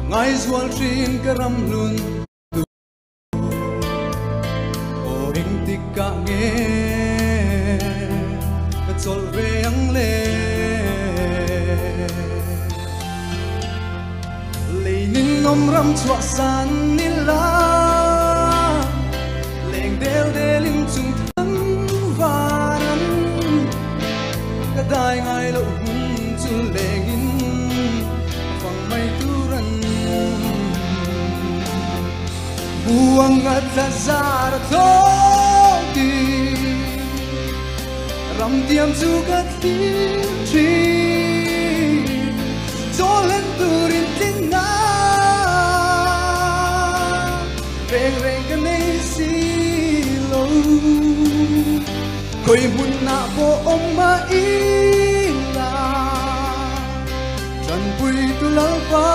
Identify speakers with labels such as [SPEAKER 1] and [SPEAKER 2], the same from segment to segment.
[SPEAKER 1] ngai zual trin karam lun tu o ing tikka nge ka chol ve ang le leinin nom ram chua san nila leng del delin chung thang varan ka dai ngai lo hun chu lengin phang mai turan buang at lazar thodi ram diam chu ka tin tri cholen turin tinna reng reng ka nei si lo koi mun na bo om ma ila chan pui tu lau pa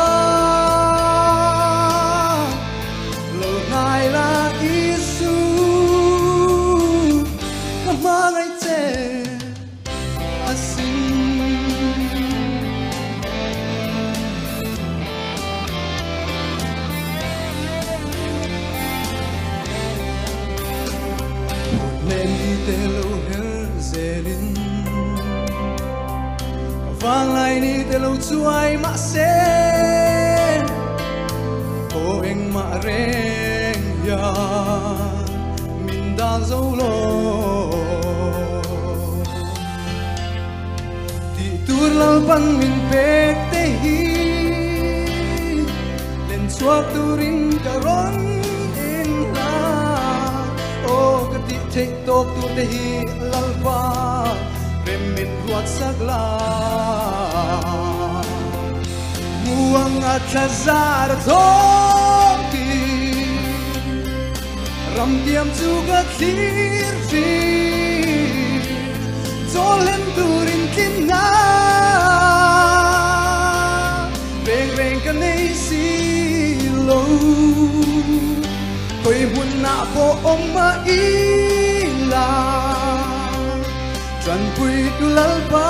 [SPEAKER 1] lo ngai la isu ka ma ngai che asin te lo her zelin vang lai ni te lo chuai ma se o eng ma reng ya min da zo lo ti tur lal pan min pek te hi len chuak turin ka ron take talk to the lalpa remin ruat sagla muang at lazar thoti ram diam juga clear fi zolen turin kinna beng beng ka nei si lo koi hun na po om ma ila chan pui tu lalpa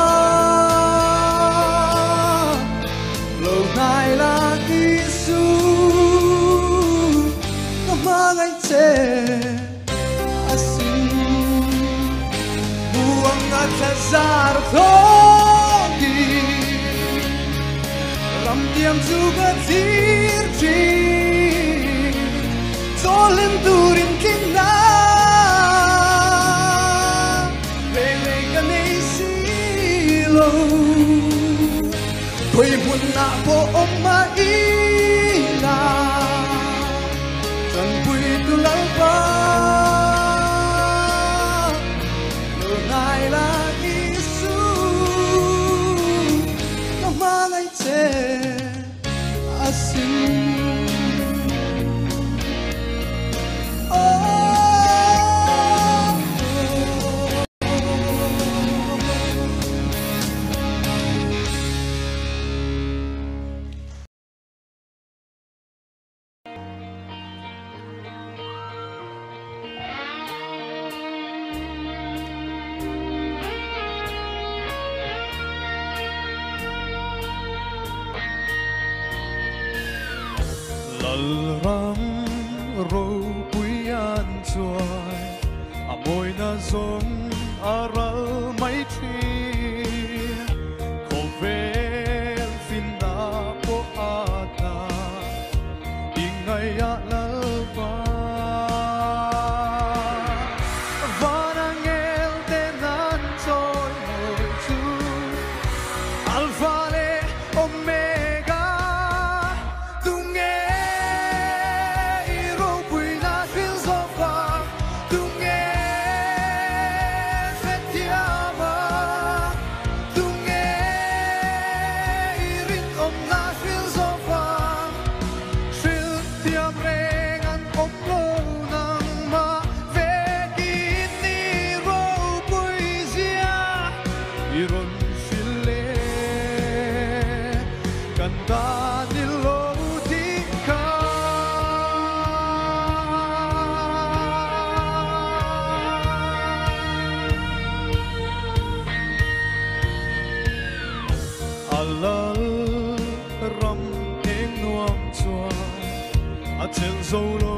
[SPEAKER 1] lo nai la isu ka ma ngai che asin buang at lazar thodi ram diam juga tir tir zolen turin kinna koi mun na po om ma ila chan pui tu lalpa lo nai la isu ka ma ngai che asin
[SPEAKER 2] ram ro puyan chuai a moi na zon aral mai thi ko vel fin na po ata ingai ya lalpa vanangel te nan choi moi chu alpha le omega alal ram eng nuam Achel solo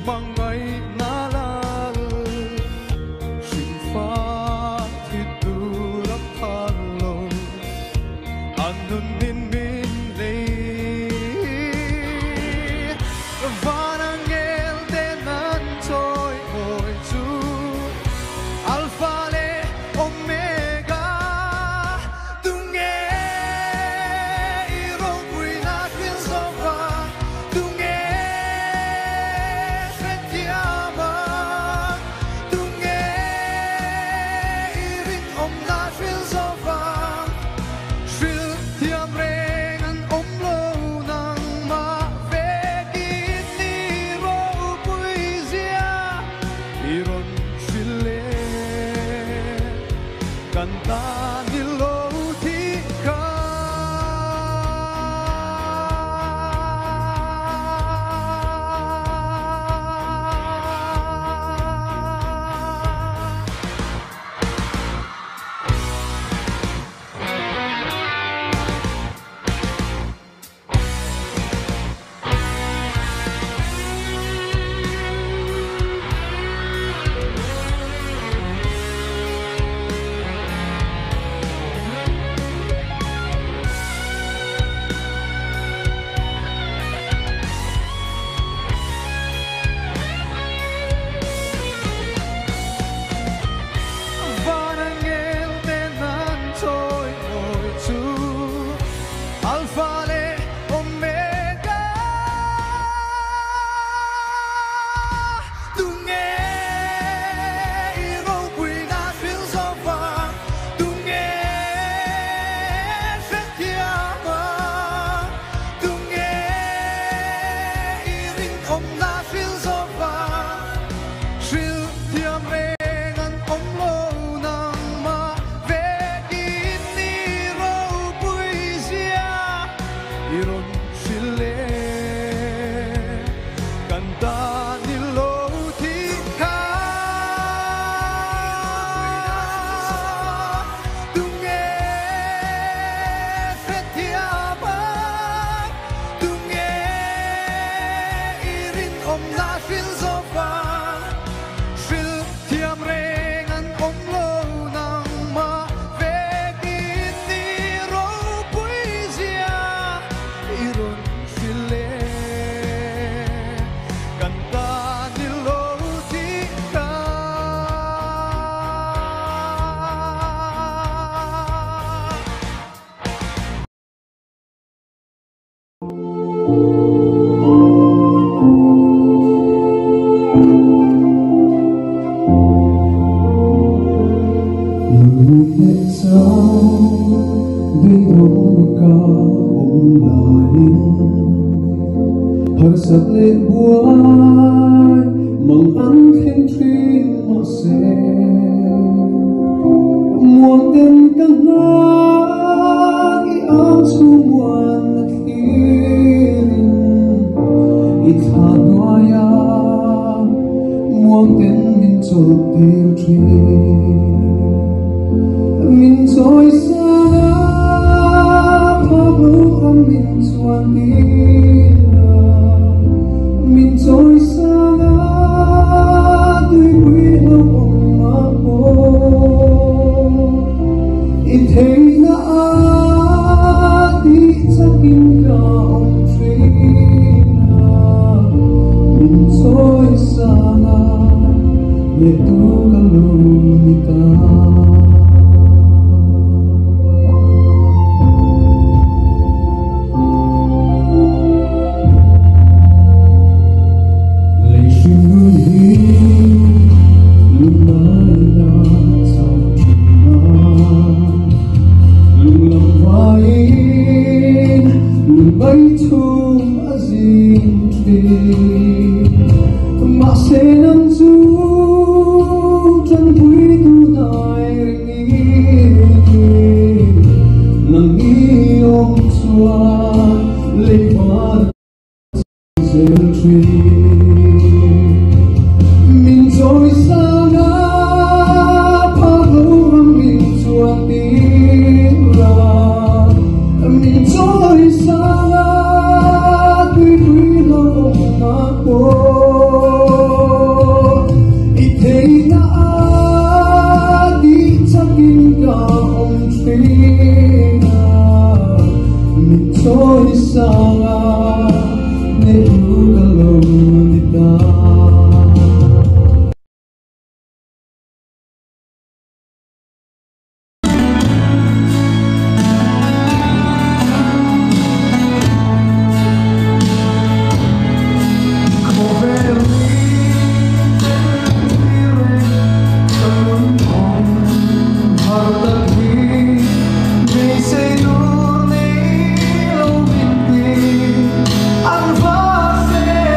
[SPEAKER 2] mangai nalal Shifa hiturak halo Anun min min lei Vanangel denan toy oi tu Alpha le Omega Dunge irong buina kilsova Dunge fetiama Dunge iring omna kilsova Shil tiam rengan omlo nang mavegit ni ro puisia Iron shile Kanta nilotika Vanangel denan toy oi tu Alpha le Omega Dunge irong buina kilsova Dunge fetiama Dunge iring omna kilsova Shil tiam rengan omlo nang mavegit ni ro puisia Iron shile Kanta nilotika Dunge fetiama Dunge iring omna kilsova Shil tiam rengan omlo nang mavegit ni ro puisia Iron shile Kanta nilotika
[SPEAKER 1] Hỡi sập lên buai mong ăn khen thuyên nó sẽ muôn tên căng ngang i áo su muôn khiến i thà nói muôn tên mình chốt tiêu tri mình trôi xa phá bưu âm mình chuan đi Min trôi xa ngã tuy quý lâu ông mà bố ít thấy na đi chắc kinh cả ông truy Min trôi xa ngã để tu cả lưu ni ta Mình trôi xa ngã phá lâu răng mình chuột tiếng ra mình trôi xa ngã tuy quý lâu mà di sana Nehu kalau kita
[SPEAKER 2] Ang base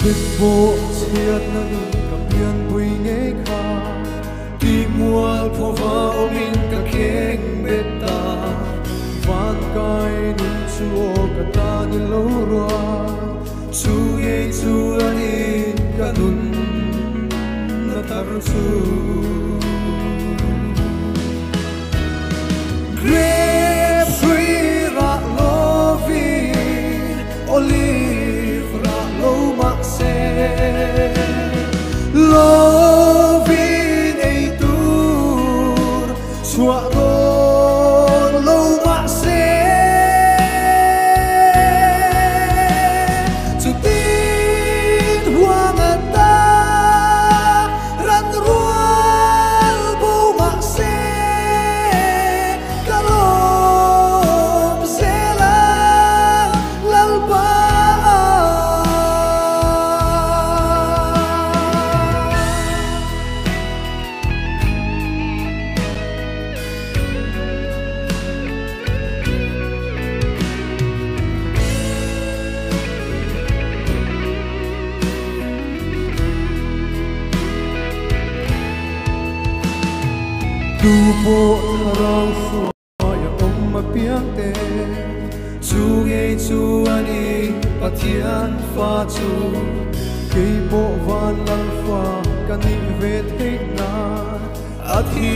[SPEAKER 1] Thức bộ chiết nâng cầm biên bùi nghe khá Kỳ mua phô vào mình cả kênh bê ta Ván cài nung chúa cả ta như lâu roa Chú ghê chú anh in cả nung na tar chú Grapefruit ra lovi Olive ra lâu mạc Lovin ei tur Chua don lâu mạ xe Chu tin hoa ngân ta Răn rual bố mạ xe Cả lộm xe la lal ba Tu bộ thằng phua ya om ma piang te chu nghe chu ani pathian pha chu cây bộ van lal pha kani ve thei na athi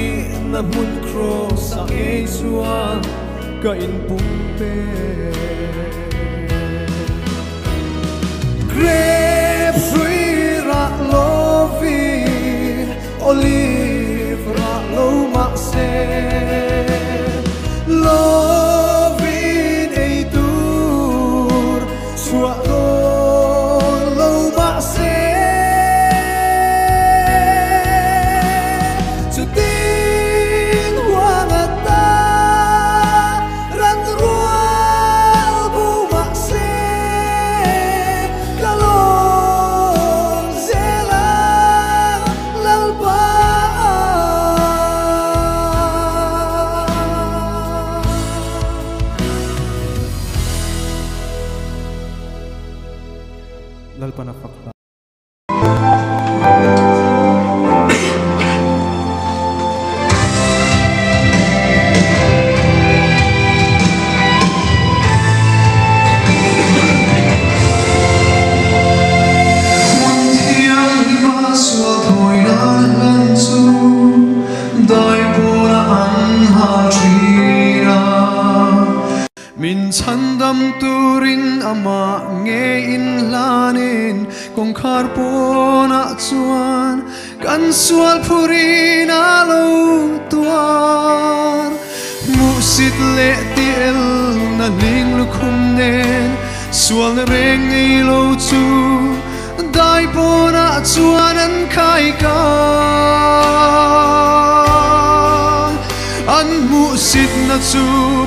[SPEAKER 1] na mun cross a e chuan ka in pum te lalpana fakla
[SPEAKER 2] min chandam turin ama nge in lanin kong kharpona chuan kan sual phurin alo tuar musit le tiel na ling lukhum nen sual reng ngei lo chu dai pona chuan an khai ka an musit na chu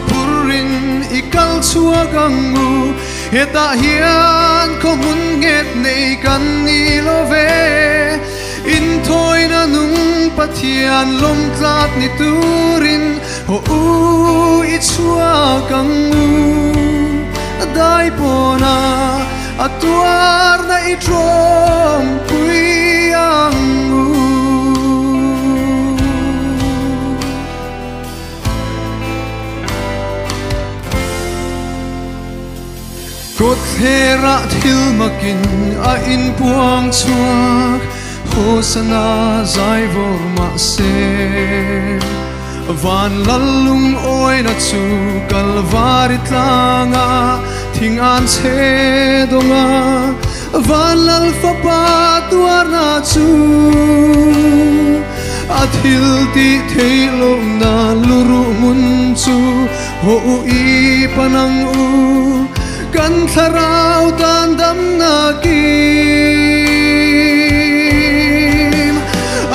[SPEAKER 2] phurin ikal chua gangu heta hian ko mun nget nei kan ni lo ve in thoi na nung pathian lom tlat ni turin ho u I chua gangu dai pona atuar na I trom pui angu Kot hera thil makin a in puang chuak hosana zai vor ma se van lalung oi na chu kalvari tlanga thing an che donga van lal fa pa tuar na chu athil ti theilo na luru mun chu ho I panang u kan tharau tan dam na kim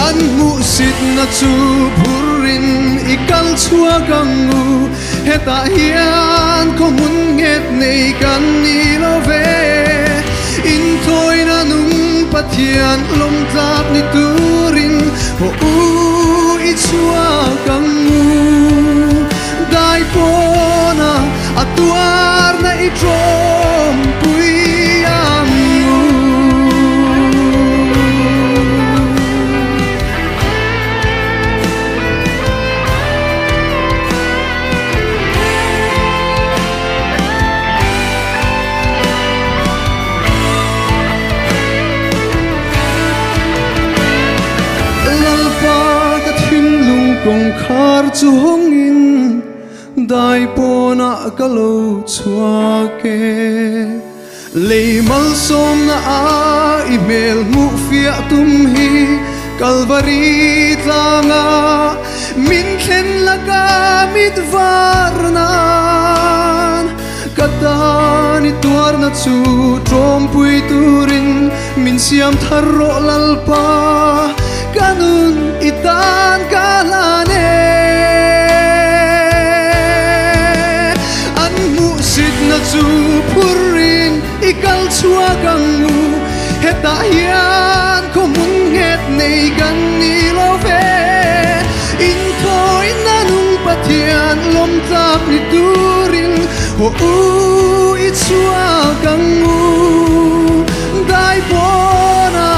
[SPEAKER 2] an mu sit na chu phurin ikal chua gangu heta hian ko mun nget nei kan ni lo ve in thoi na nung pathian lom tlap ni turin ho u I chua gangu dai pona atuar na I trom pui angu lalpa ka thim lung kong khar chu hongin dai pona kalo chuake leimal som na a email mu fia tum hi kalvari tlanga min thlen laka mit varnan katani tuar na chu trom pui turin min siam tharro lalpa kanun itan kalane na chu phurin ikal chua gangu heta hian ko mun nget nei kan ni lo ve in thoi na nung pathian lom tlap ni turin ho u I chua gangu dai pona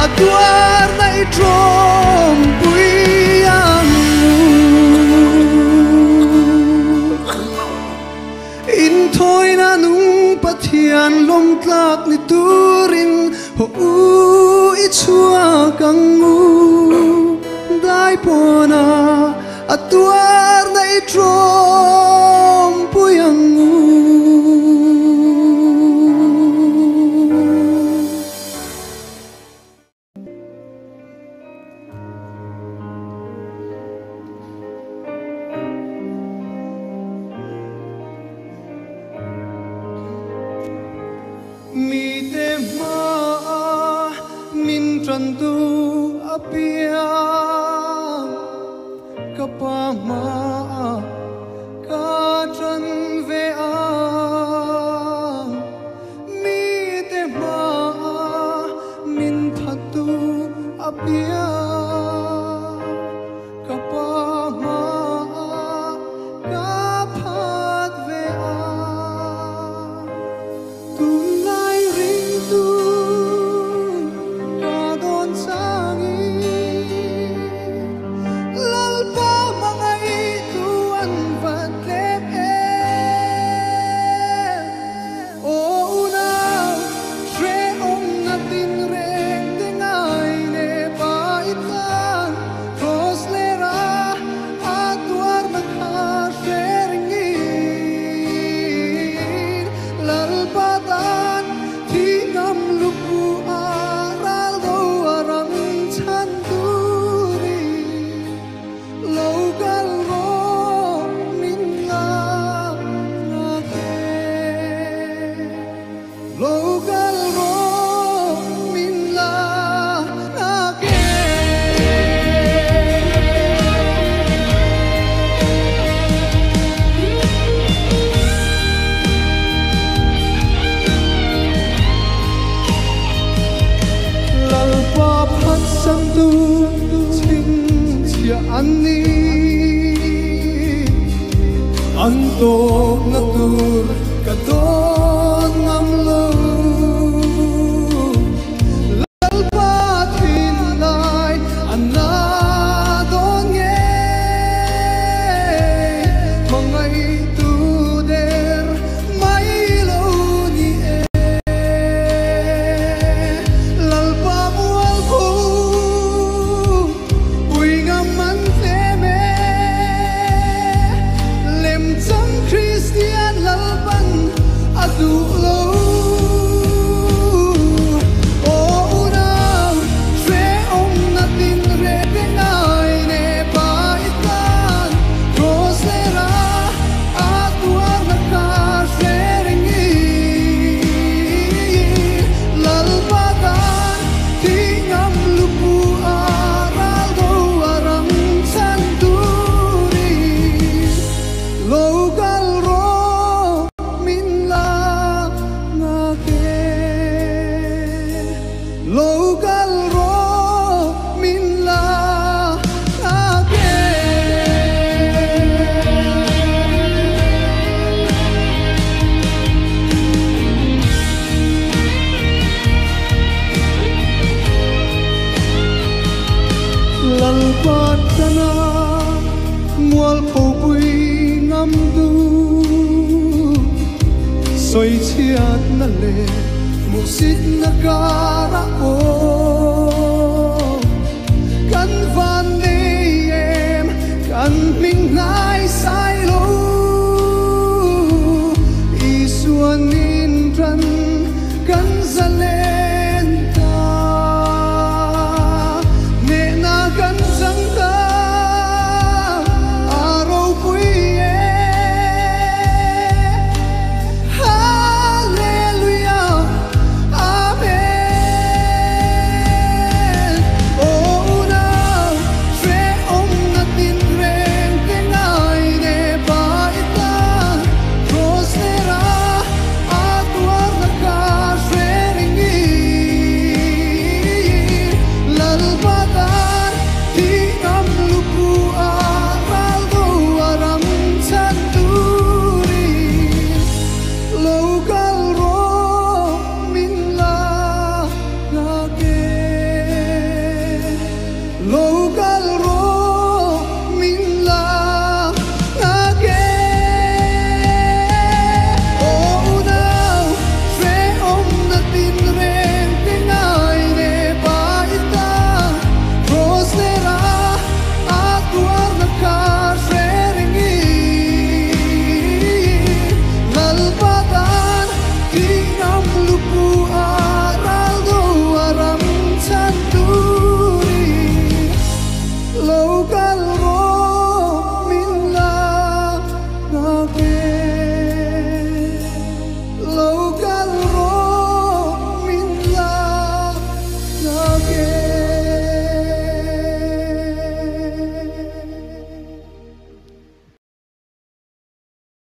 [SPEAKER 2] atuar na I trom pui in thoi na nung pathian lom tlap ni turin ho u I chua gangu dai pona atuar na I trom pui angu mi te ma min tran tu apia kapa ma ka tran ve a mi te ma min thatu apia kapa ma ka phat ve a tum lai ring tu
[SPEAKER 1] local ro min la ake lalpa phat sam tu ching chia ani antok na tur kadon ngam lo lalpa thin lai anna don nge mangai tu der mai lo ni lalpa mual ko ui ngam man te me lem chang Christian lalpan adu lo o now tre om na tin re te nai ne pa itan rosera atua na ka seringi lalpa kan tingam lupu aral do arang santuri local ro min la ngake local ro min la ngake lalpa chana mual po pui ngam du soi chiat na le musit na kara o